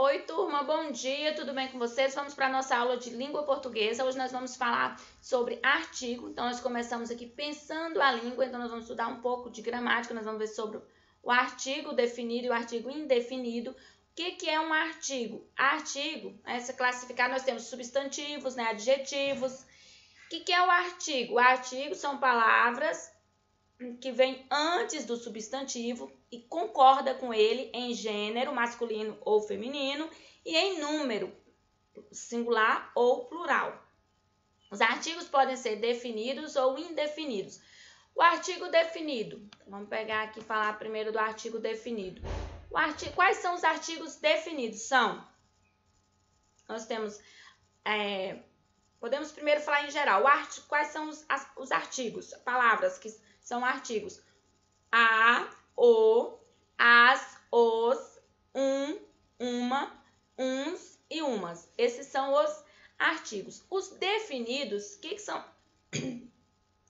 Oi, turma, bom dia, tudo bem com vocês? Vamos para a nossa aula de língua portuguesa. Hoje nós vamos falar sobre artigo. Então, nós começamos aqui pensando a língua, então nós vamos estudar um pouco de gramática, nós vamos ver sobre o artigo definido e o artigo indefinido. O que é um artigo? Artigo, essa classificada, nós temos substantivos, adjetivos. O que é o artigo? O artigo são palavras que vem antes do substantivo e concorda com ele em gênero, masculino ou feminino, e em número, singular ou plural. Os artigos podem ser definidos ou indefinidos. O artigo definido, vamos pegar aqui e falar primeiro do artigo definido. Quais são os artigos definidos? Nós temos, podemos primeiro falar em geral, quais são os artigos, palavras que são artigos: a, o, as, os, uma, uns e umas. Esses são os artigos. Os definidos, o que são?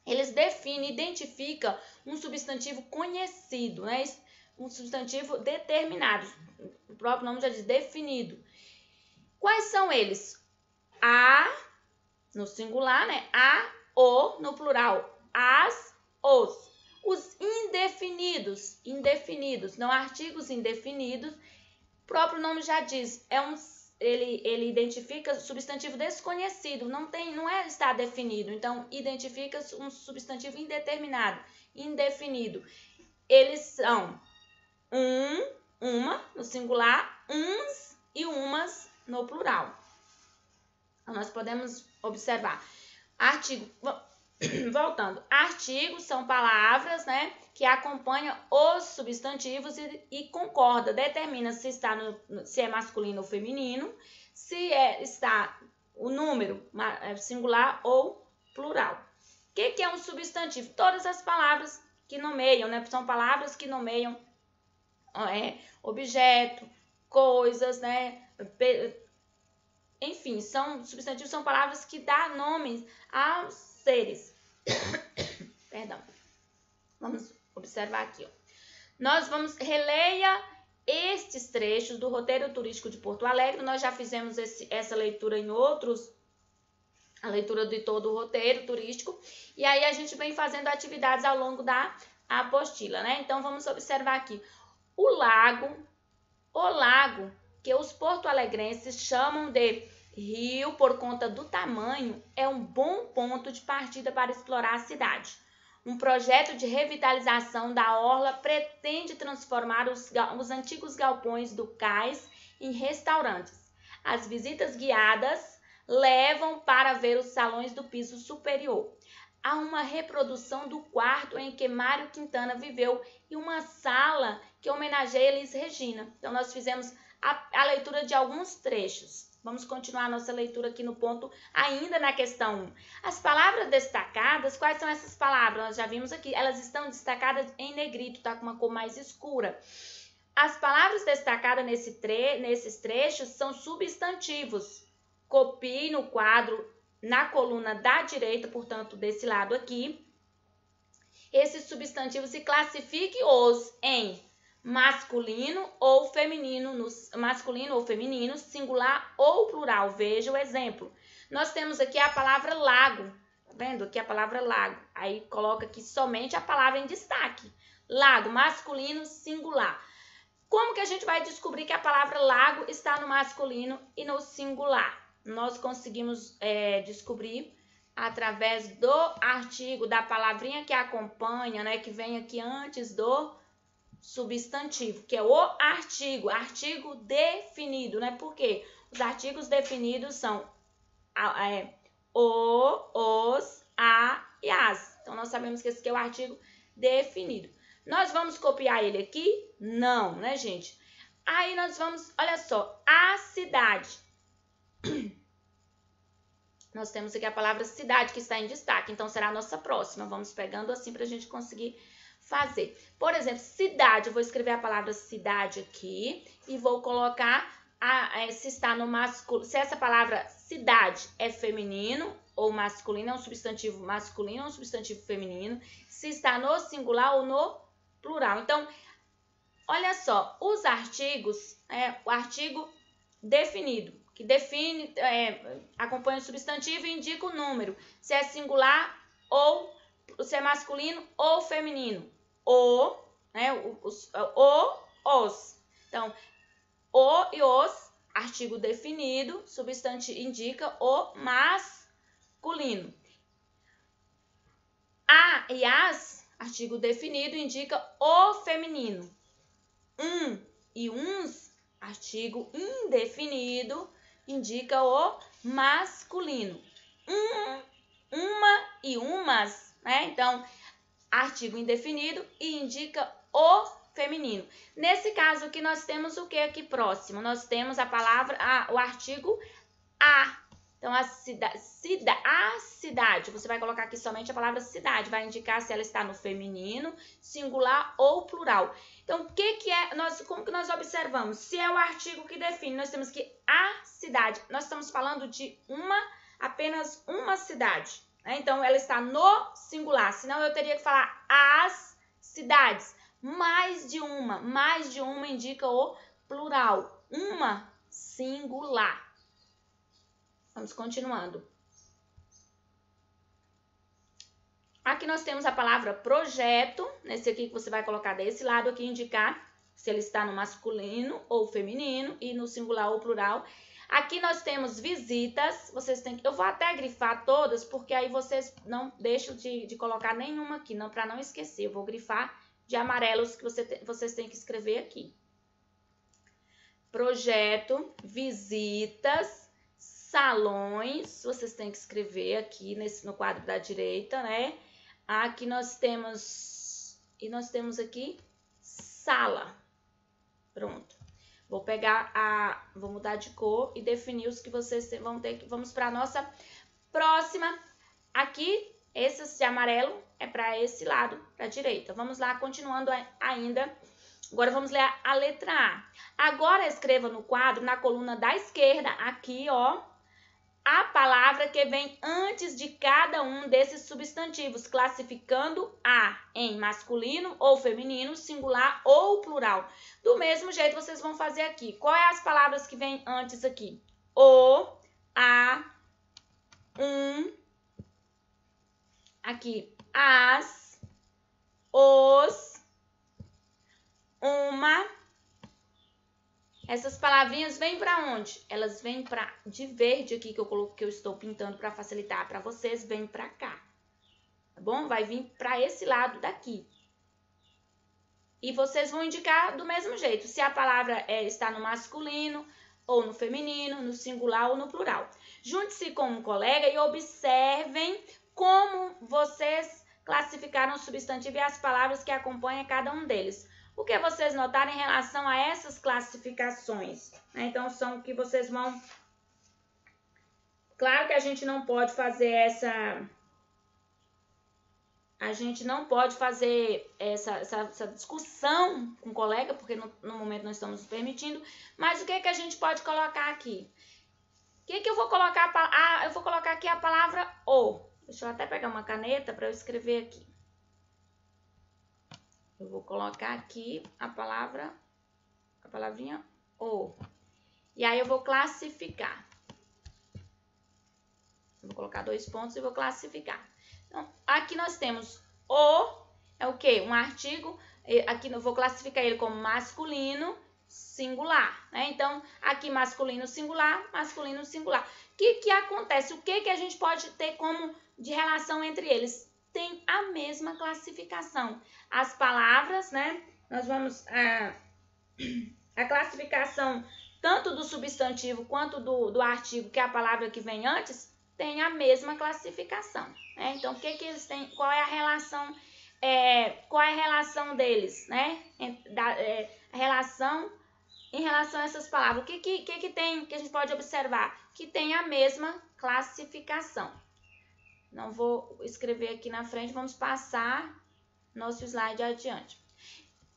Eles definem, identificam um substantivo conhecido, um substantivo determinado. O próprio nome já diz definido. Quais são eles? A, no singular, a, o, no plural, as, os. Os indefinidos, não artigos indefinidos, o próprio nome já diz, ele identifica substantivo desconhecido, não está definido, então identifica um substantivo indeterminado, indefinido. Eles são uma, no singular, uns e umas, no plural. Então, nós podemos observar. Artigo, voltando, artigos são palavras, que acompanham os substantivos e concorda, determina se é masculino ou feminino, se está o número singular ou plural. O que é um substantivo? Todas as palavras que nomeiam, são palavras que nomeiam objeto, coisas, enfim, substantivos são palavras que dão nomes aos seres. Perdão. Vamos observar aqui. Nós releia estes trechos do roteiro turístico de Porto Alegre. Nós já fizemos essa leitura em outros, a leitura de todo o roteiro turístico. E aí a gente vem fazendo atividades ao longo da apostila, Então vamos observar aqui. O lago, que os porto-alegrenses chamam de rio por conta do tamanho, é um bom ponto de partida para explorar a cidade. Um projeto de revitalização da orla pretende transformar os antigos galpões do cais em restaurantes. As visitas guiadas levam para ver os salões do piso superior. Há uma reprodução do quarto em que Mário Quintana viveu e uma sala que homenageia Elis Regina. Então, nós fizemos a leitura de alguns trechos. Vamos continuar a nossa leitura aqui no ponto, ainda na questão 1. As palavras destacadas, quais são essas palavras? Nós já vimos aqui, elas estão destacadas em negrito, tá com uma cor mais escura. As palavras destacadas nesses trechos são substantivos. Copie no quadro, na coluna da direita, portanto, desse lado aqui, esses substantivos e classifique-os em masculino ou feminino, singular ou plural. Veja o exemplo. Nós temos aqui a palavra lago, tá vendo? Aqui a palavra lago. Aí coloca aqui somente a palavra em destaque. Lago, masculino, singular. Como que a gente vai descobrir que a palavra lago está no masculino e no singular? Nós conseguimos descobrir através do artigo, da palavrinha que acompanha, que vem aqui antes do substantivo, que é o artigo definido, Por quê? Os artigos definidos são o, os, a e as. Então, nós sabemos que esse aqui é o artigo definido. Nós vamos copiar ele aqui? Não, gente? Aí nós vamos, olha só, a cidade. Nós temos aqui a palavra cidade que está em destaque, então será a nossa próxima. Vamos pegando assim para a gente conseguir fazer. Por exemplo, cidade, eu vou escrever a palavra cidade aqui e vou colocar se está no masculino, se essa palavra cidade é feminino ou masculino, é um substantivo masculino ou um substantivo feminino, se está no singular ou no plural. Então, olha só, os artigos, o artigo definido, que define, acompanha o substantivo e indica o número, se é singular ou se é masculino ou feminino. O, né, os. Então, o e os, artigo definido, substantivo indica o masculino. A e as, artigo definido, indica o feminino. E uns, artigo indefinido, indica o masculino. Uma e umas, né? Então, artigo indefinido e indica o feminino. Nesse caso aqui, nós temos o que aqui próximo? Nós temos a palavra, o artigo a. Então, a cidade, você vai colocar aqui somente a palavra cidade, vai indicar se ela está no feminino, singular ou plural. Então, como que nós observamos? Se é o artigo que define, nós temos que a cidade, nós estamos falando de apenas uma cidade, né? Então, ela está no singular, senão eu teria que falar as cidades. Mais de uma indica o plural, uma singular. Vamos continuando. Aqui nós temos a palavra projeto, nesse aqui que você vai colocar desse lado aqui, indicar se ele está no masculino ou feminino e no singular ou plural. Aqui nós temos visitas, eu vou até grifar todas, porque aí vocês não deixam de colocar nenhuma aqui, para não esquecer. Eu vou grifar de amarelos que vocês têm que escrever aqui. Projeto, visitas, salões, vocês têm que escrever aqui no quadro da direita, né? Aqui nós temos aqui sala. Pronto. Vou mudar de cor e definir os que vocês vão ter que. Vamos para a nossa próxima. Aqui, esse de amarelo é para esse lado, para a direita. Vamos lá, continuando ainda. Agora vamos ler a letra A. Agora escreva no quadro, na coluna da esquerda, aqui, ó, a palavra que vem antes de cada um desses substantivos, classificando a em masculino ou feminino, singular ou plural. Do mesmo jeito vocês vão fazer aqui. Qual é as palavras que vêm antes aqui? O, a, aqui, as, os, uma. Essas palavrinhas vêm para onde? Elas vêm de verde aqui que eu estou pintando para facilitar para vocês, vem para cá. Tá bom? Vai vir para esse lado daqui. E vocês vão indicar do mesmo jeito, se a palavra está no masculino ou no feminino, no singular ou no plural. Junte-se com um colega e observem como vocês classificaram o substantivo e as palavras que acompanham cada um deles. O que vocês notaram em relação a essas classificações? Então, são o que vocês vão... Claro que a gente não pode fazer essa discussão com o colega, porque no momento não estamos permitindo. Mas o que a gente pode colocar aqui? O que eu vou colocar? Eu vou colocar aqui a palavra o. Deixa eu até pegar uma caneta para eu escrever aqui. Eu vou colocar aqui a palavrinha o. E aí eu vou classificar. Eu vou colocar 2 pontos e vou classificar. Então, aqui nós temos o, é o quê? Um artigo. Aqui eu vou classificar ele como masculino, singular, né? Então, aqui masculino, singular. O que acontece? O que a gente pode ter como de relação entre eles? Tem a mesma classificação. As palavras, né? Nós vamos... A classificação tanto do substantivo quanto do artigo, que é a palavra que vem antes, tem a mesma classificação, né? Então, o que eles têm? Qual é a relação? Qual é a relação deles, né? A relação em relação a essas palavras. O que tem que a gente pode observar? Que tem a mesma classificação. Não vou escrever aqui na frente, vamos passar nosso slide adiante.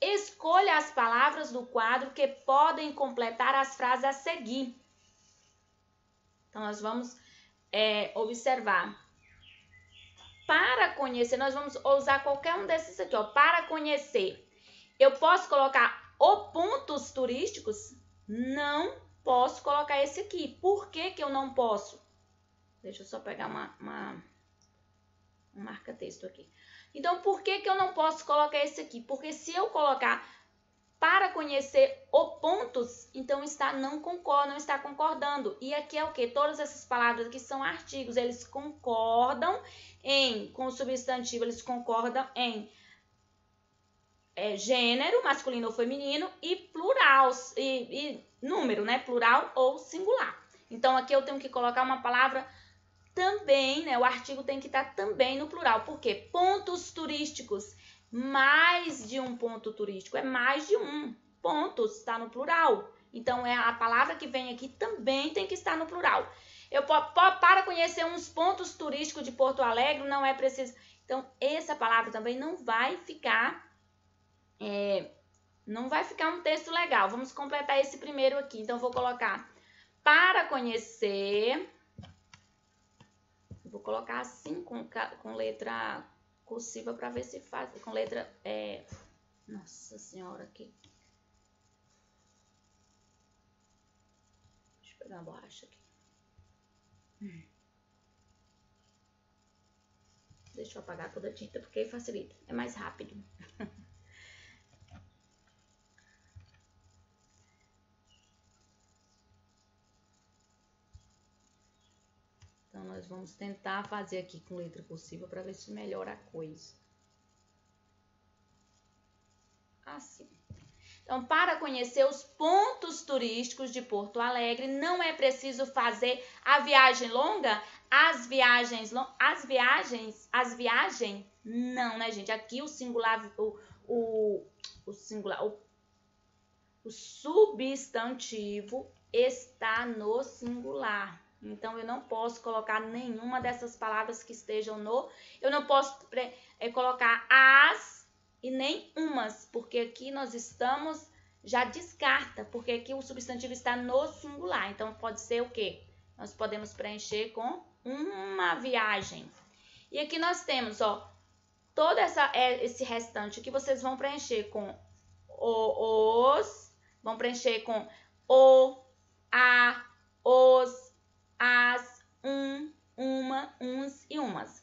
Escolha as palavras do quadro que podem completar as frases a seguir. Então, nós vamos observar. Para conhecer, nós vamos usar qualquer um desses aqui, ó. Para conhecer, eu posso colocar pontos turísticos? Não posso colocar esse aqui. Por que que eu não posso? Deixa eu só pegar um marca-texto aqui. Então, por que que eu não posso colocar esse aqui? Porque se eu colocar para conhecer o pontos, então não está concordando. E aqui é o que? Todas essas palavras aqui são artigos, eles concordam com o substantivo, eles concordam em gênero, masculino ou feminino, e plural, e número, né? Plural ou singular. Então, aqui eu tenho que colocar uma palavra também, né? O artigo tem que estar também no plural. Por quê? Pontos turísticos. Mais de um ponto turístico. É mais de um. Pontos está no plural. Então, a palavra que vem aqui também tem que estar no plural. Para conhecer uns pontos turísticos de Porto Alegre, não é preciso. Então, essa palavra também não vai ficar um texto legal. Vamos completar esse primeiro aqui. Então, vou colocar para conhecer. Vou colocar assim com letra cursiva para ver se faz. Com letra. Nossa Senhora, aqui. Deixa eu pegar uma borracha aqui. Deixa eu apagar toda a tinta porque facilita. É mais rápido. Então, nós vamos tentar fazer aqui com letra cursiva para ver se melhora a coisa. Assim. Então, para conhecer os pontos turísticos de Porto Alegre, não é preciso fazer a viagem longa? As viagens, não, né, gente? Aqui o singular, o substantivo está no singular. Então, eu não posso colocar nenhuma dessas palavras que estejam no... Eu não posso colocar as e nem umas, porque aqui nós estamos... Já descarta, porque aqui o substantivo está no singular. Então, pode ser o quê? Nós podemos preencher com uma viagem. E aqui nós temos, ó, todo esse restante que vocês vão preencher com os... Vão preencher com o, a, os, as, uma, uns e umas.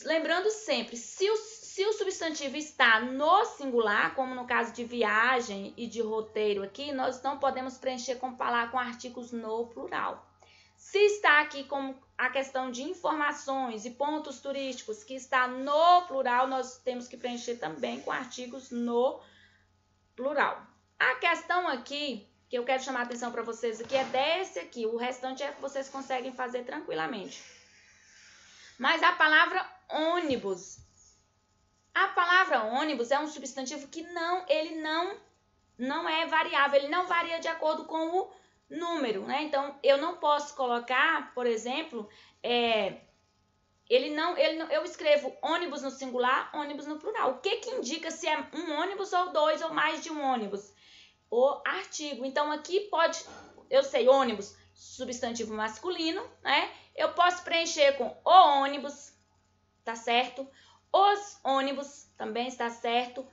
Lembrando sempre, se o substantivo está no singular, como no caso de viagem e de roteiro aqui, nós não podemos preencher com artigos no plural. Se está aqui como a questão de informações e pontos turísticos, que está no plural, nós temos que preencher também com artigos no plural. A questão aqui, que eu quero chamar a atenção para vocês aqui, é desse aqui. O restante vocês conseguem fazer tranquilamente. Mas a palavra ônibus. A palavra ônibus é um substantivo que ele não é variável, ele não varia de acordo com o número, né? Então, eu não posso colocar, por exemplo, eu escrevo ônibus no singular, ônibus no plural. O que indica se é um ônibus ou dois ou mais de um ônibus? O artigo. Então, aqui eu sei, ônibus, substantivo masculino, né? Eu posso preencher com o ônibus, tá certo? Os ônibus também está certo.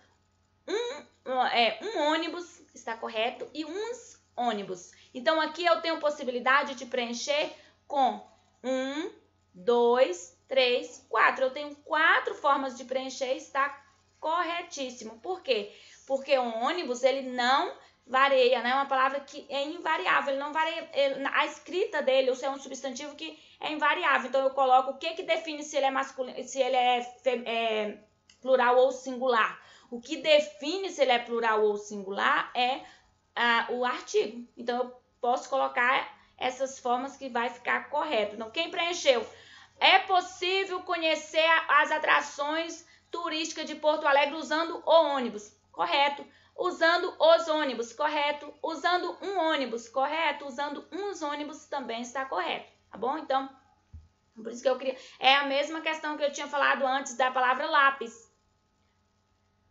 Um ônibus está correto e uns ônibus. Então, aqui eu tenho possibilidade de preencher com 1, 2, 3, 4. Eu tenho 4 formas de preencher e está corretíssimo. Por quê? Porque o ônibus, ele não varia, né? É uma palavra que é invariável, ele não varia. A escrita dele, ou seja, é um substantivo que é invariável. Então, eu coloco o que define se ele é masculino, se ele é plural ou singular. O que define se ele é plural ou singular é o artigo. Então, eu posso colocar essas formas que vai ficar correto. Então, quem preencheu? É possível conhecer as atrações turísticas de Porto Alegre usando o ônibus. Correto. Usando os ônibus. Correto. Usando um ônibus. Correto. Usando uns ônibus também está correto. Tá bom? Então, por isso que eu queria... É a mesma questão que eu tinha falado antes da palavra lápis.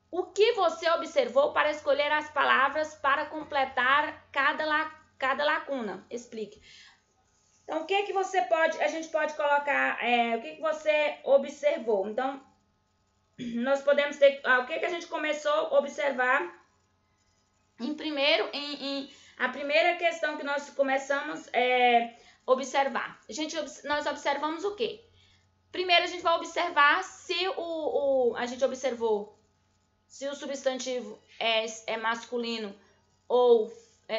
O que você observou para escolher as palavras para completar cada lacuna? Explique. Então, o que a gente pode colocar, o que você observou? Então, nós podemos ter, o que a gente começou a observar A primeira questão que nós começamos é observar. Nós observamos o quê? Primeiro a gente vai observar se a gente observou se o substantivo é masculino ou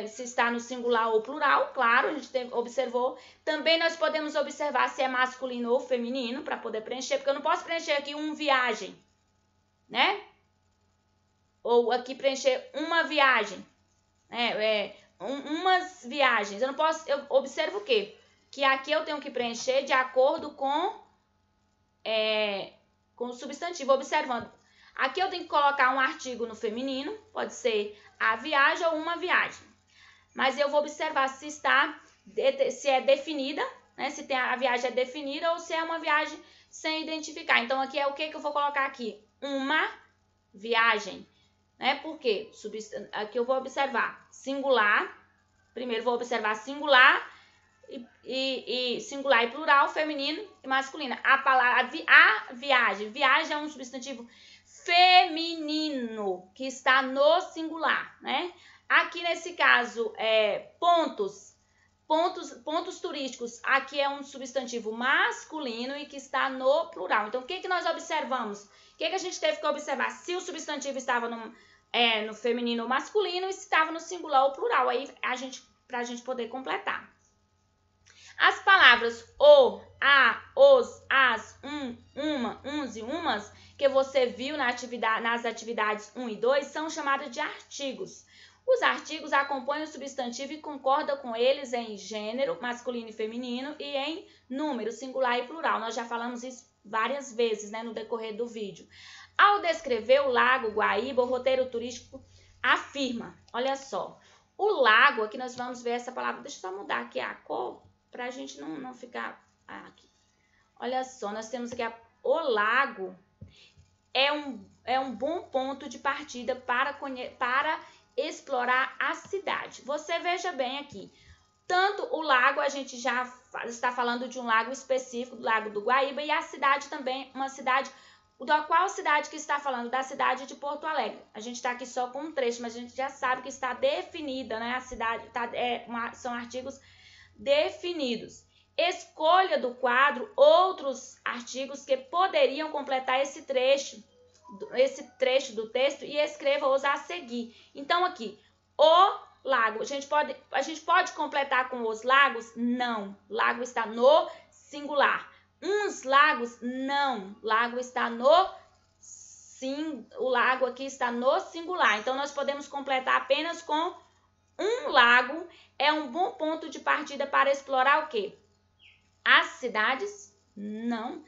se está no singular ou plural, claro, a gente observou. Também nós podemos observar se é masculino ou feminino para poder preencher, porque eu não posso preencher aqui viagem, né? Ou aqui preencher uma viagem, umas viagens. Eu observo o quê? Que aqui eu tenho que preencher de acordo com o substantivo, observando. Aqui eu tenho que colocar um artigo no feminino, pode ser a viagem ou uma viagem. Mas eu vou observar se é definida, né? Se a viagem é definida ou se é uma viagem sem identificar. Então, aqui é o que eu vou colocar aqui? Uma viagem, né? Por quê? Aqui eu vou observar singular. Primeiro vou observar singular e singular e plural, feminino e masculino. A viagem. Viagem é um substantivo feminino que está no singular, né? Aqui nesse caso, pontos turísticos, aqui é um substantivo masculino e que está no plural. Então, o que nós observamos? O que a gente teve que observar? Se o substantivo estava no feminino ou masculino e se estava no singular ou plural, aí para a gente poder completar. As palavras o, a, os, as, uma, uns e umas, que você viu nas atividades 1 e 2, são chamadas de artigos. Os artigos acompanham o substantivo e concordam com eles em gênero, masculino e feminino, e em número, singular e plural. Nós já falamos isso várias vezes, né, no decorrer do vídeo. Ao descrever o Lago Guaíba, o roteiro turístico afirma, olha só, o lago, aqui nós vamos ver essa palavra, deixa eu só mudar aqui a cor, para a gente não ficar aqui. Olha só, nós temos aqui o lago é um bom ponto de partida para explorar a cidade. Você veja bem aqui, tanto o lago, a gente já está falando de um lago específico, do Lago do Guaíba, e a cidade também, uma cidade, qual cidade que está falando? Da cidade de Porto Alegre. A gente está aqui só com um trecho, mas a gente já sabe que está definida, né? A cidade são artigos definidos. Escolha do quadro outros artigos que poderiam completar esse trecho do texto e escreva-os a seguir. Então, aqui, o lago. A gente pode completar com os lagos? Não. Lago está no singular. Uns lagos? Não. Lago está o lago aqui está no singular. Então, nós podemos completar apenas com um lago. É um bom ponto de partida para explorar o quê? As cidades? Não.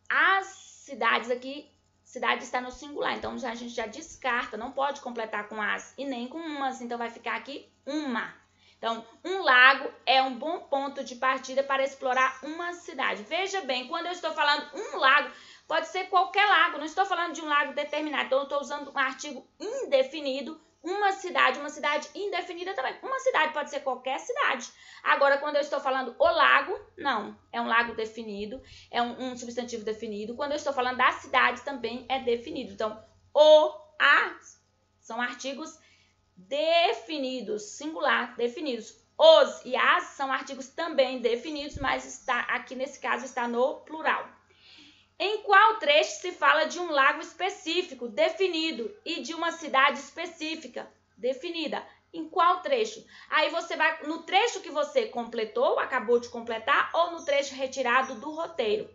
As cidades aqui, cidade está no singular, então a gente já descarta, não pode completar com as e nem com umas, então vai ficar aqui uma. Então, um lago é um bom ponto de partida para explorar uma cidade. Veja bem, quando eu estou falando um lago, pode ser qualquer lago, não estou falando de um lago determinado, então eu estou usando um artigo indefinido, uma cidade indefinida também. Uma cidade pode ser qualquer cidade. Agora, quando eu estou falando o lago, não. É um lago definido, é um substantivo definido. Quando eu estou falando da cidade, também é definido. Então, a são artigos definidos, singular, definidos. Os e as são artigos também definidos, mas aqui nesse caso está no plural. Em qual trecho se fala de um lago específico, definido, e de uma cidade específica, definida? Em qual trecho? Aí você vai no trecho que você completou, acabou de completar, ou no trecho retirado do roteiro?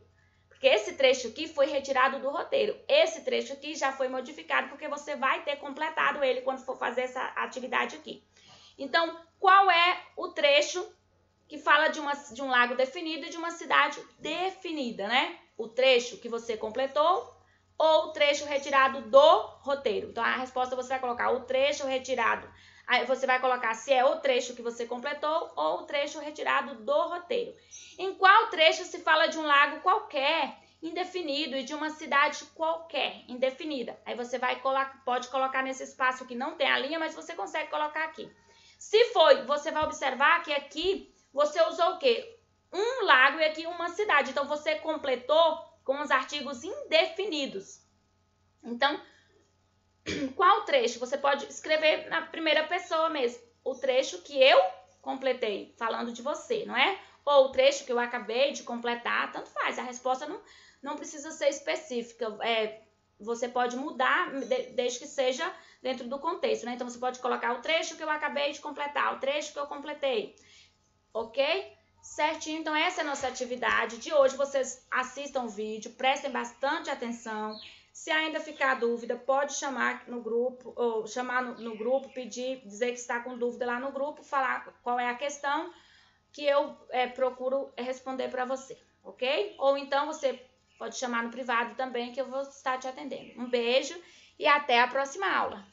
Porque esse trecho aqui foi retirado do roteiro. Esse trecho aqui já foi modificado, porque você vai ter completado ele quando for fazer essa atividade aqui. Então, qual é o trecho que fala de um lago definido e de uma cidade definida, né? O trecho que você completou ou o trecho retirado do roteiro. Então, a resposta você vai colocar o trecho retirado. Aí você vai colocar se é o trecho que você completou ou o trecho retirado do roteiro. Em qual trecho se fala de um lago qualquer, indefinido, e de uma cidade qualquer, indefinida? Aí você pode colocar nesse espaço que não tem a linha, mas você consegue colocar aqui. Se foi, você vai observar que aqui você usou o quê? Um lago e aqui uma cidade. Então, você completou com os artigos indefinidos. Então, Qual trecho? Você pode escrever na primeira pessoa mesmo. O trecho que eu completei, falando de você, não é? Ou o trecho que eu acabei de completar, tanto faz. A resposta não precisa ser específica. Você pode mudar desde que seja dentro do contexto, né? Então, você pode colocar o trecho que eu acabei de completar, o trecho que eu completei. Ok? Certinho? Então, essa é a nossa atividade de hoje. Vocês assistam o vídeo, prestem bastante atenção. Se ainda ficar dúvida, pode chamar no grupo, ou chamar no grupo, pedir, dizer que está com dúvida lá no grupo, falar qual é a questão que eu procuro responder para você, ok? Ou então você pode chamar no privado também, que eu vou estar te atendendo. Um beijo e até a próxima aula.